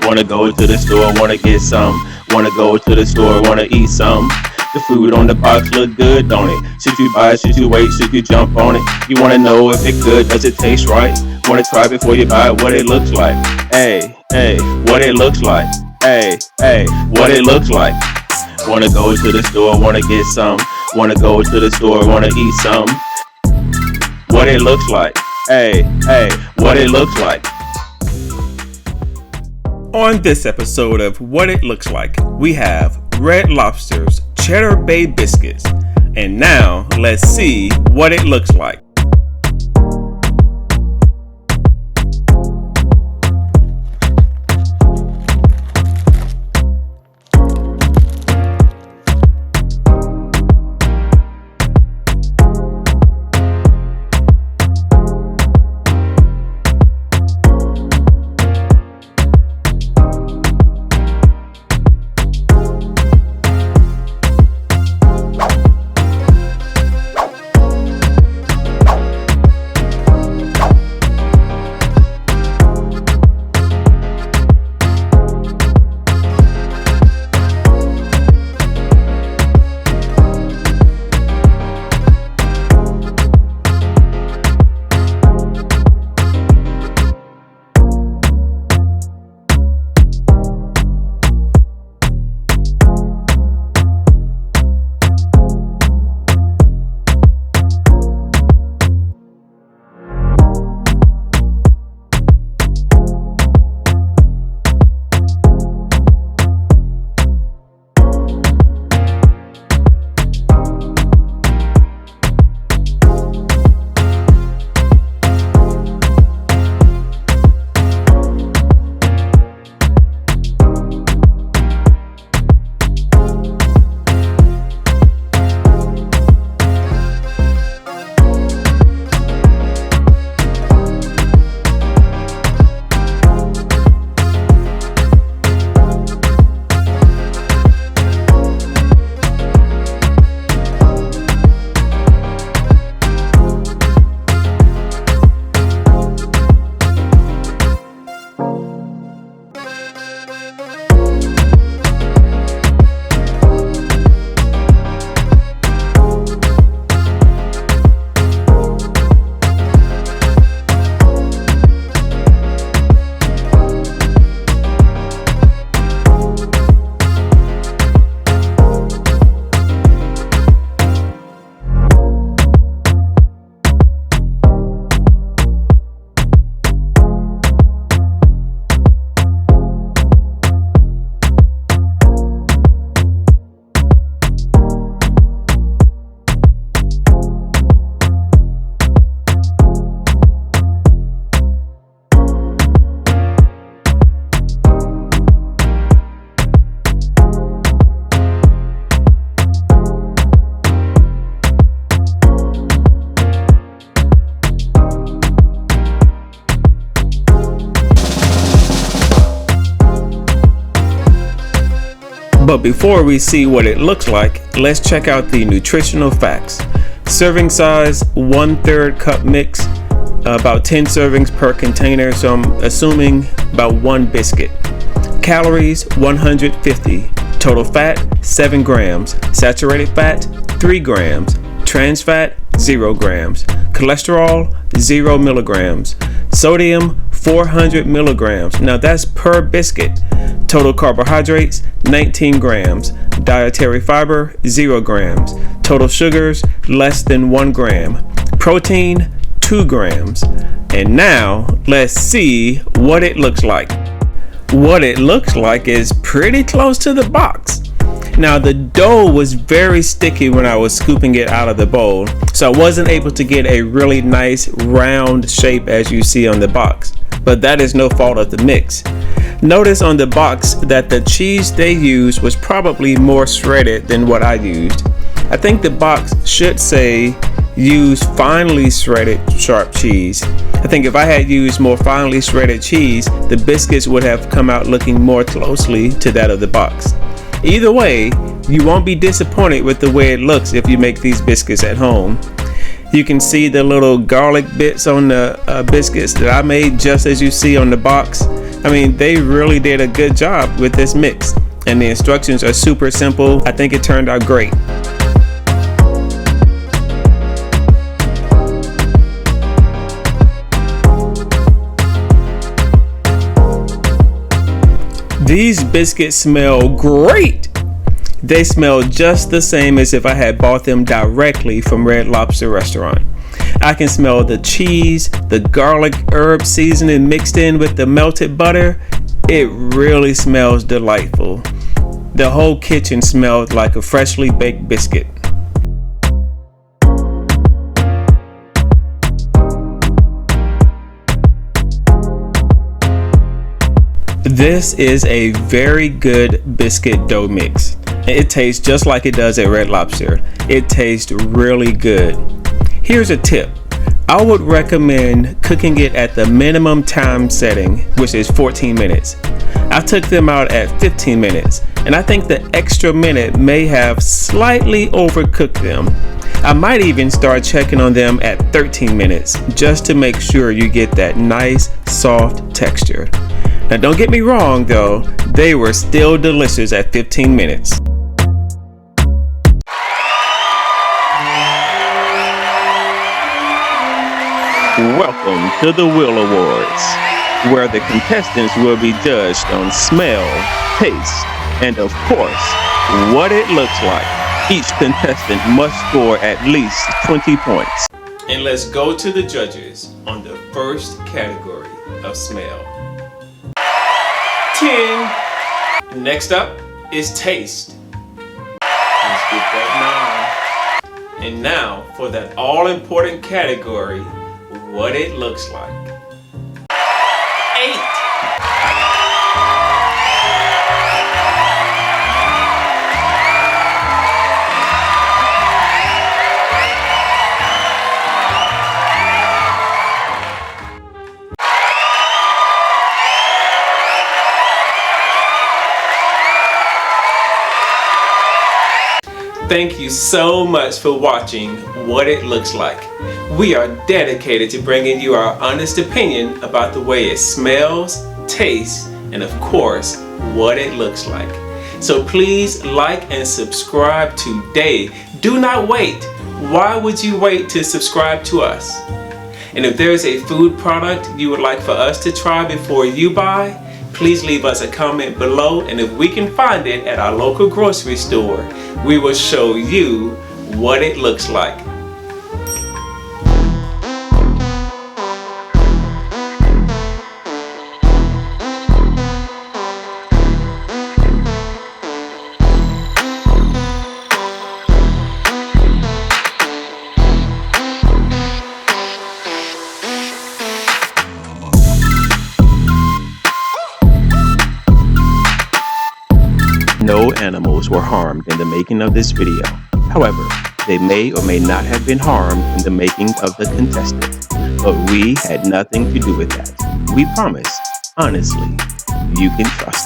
Wanna go to the store, wanna get some. Wanna go to the store, wanna eat some. The food on the box look good, don't it? Should you buy it, should you wait, should you jump on it? You wanna know if it good, does it taste right? Wanna try before you buy it, what it looks like. Hey, what it looks like. Hey, what it looks like. Wanna go to the store, wanna get some. Wanna go to the store, wanna eat some. What it looks like. Hey, what it looks like. On this episode of What It Looks Like, we have Red Lobster's Cheddar Bay Biscuits. And now, let's see what it looks like. But before we see what it looks like, let's check out the nutritional facts. Serving size, 1/3 cup mix, about 10 servings per container, so I'm assuming about one biscuit. Calories, 150. Total fat, 7 grams. Saturated fat, 3 grams. Trans fat, 0 grams. Cholesterol, 0 milligrams. Sodium, 400 milligrams. Now that's per biscuit. Total carbohydrates, 19 grams. Dietary fiber, 0 grams. Total sugars, less than 1 gram. Protein, 2 grams. And now, let's see what it looks like. What it looks like is pretty close to the box. Now, the dough was very sticky when I was scooping it out of the bowl, so I wasn't able to get a really nice round shape as you see on the box. But that is no fault of the mix. Notice on the box that the cheese they used was probably more shredded than what I used. I think the box should say use finely shredded sharp cheese. I think if I had used more finely shredded cheese, the biscuits would have come out looking more closely to that of the box. Either way, you won't be disappointed with the way it looks if you make these biscuits at home. You can see the little garlic bits on the biscuits that I made, just as you see on the box. I mean, they really did a good job with this mix, and the instructions are super simple. I think it turned out great. These biscuits smell great. They smell just the same as if I had bought them directly from Red Lobster restaurant. I can smell the cheese, the garlic herb seasoning mixed in with the melted butter. It really smells delightful. The whole kitchen smelled like a freshly baked biscuit. This is a very good biscuit dough mix. It tastes just like it does at Red Lobster. It tastes really good. Here's a tip. I would recommend cooking it at the minimum time setting, which is 14 minutes. I took them out at 15 minutes, and I think the extra minute may have slightly overcooked them. I might even start checking on them at 13 minutes, just to make sure you get that nice, soft texture. Now don't get me wrong though, they were still delicious at 15 minutes. Welcome to the W.I.L.L Awards, where the contestants will be judged on smell, taste, and of course, what it looks like. Each contestant must score at least 20 points. And let's go to the judges on the first category of smell. 10. Next up is taste. Let's get that 9. And now for that all-important category, what it looks like. 8. Thank you so much for watching What It Looks Like. We are dedicated to bringing you our honest opinion about the way it smells, tastes, and of course, what it looks like. So please like and subscribe today. Do not wait. Why would you wait to subscribe to us? And if there is a food product you would like for us to try before you buy, please leave us a comment below, and if we can find it at our local grocery store, we will show you what it looks like. No animals were harmed in the making of this video. However, they may or may not have been harmed in the making of the contestant. But we had nothing to do with that. We promise, honestly, you can trust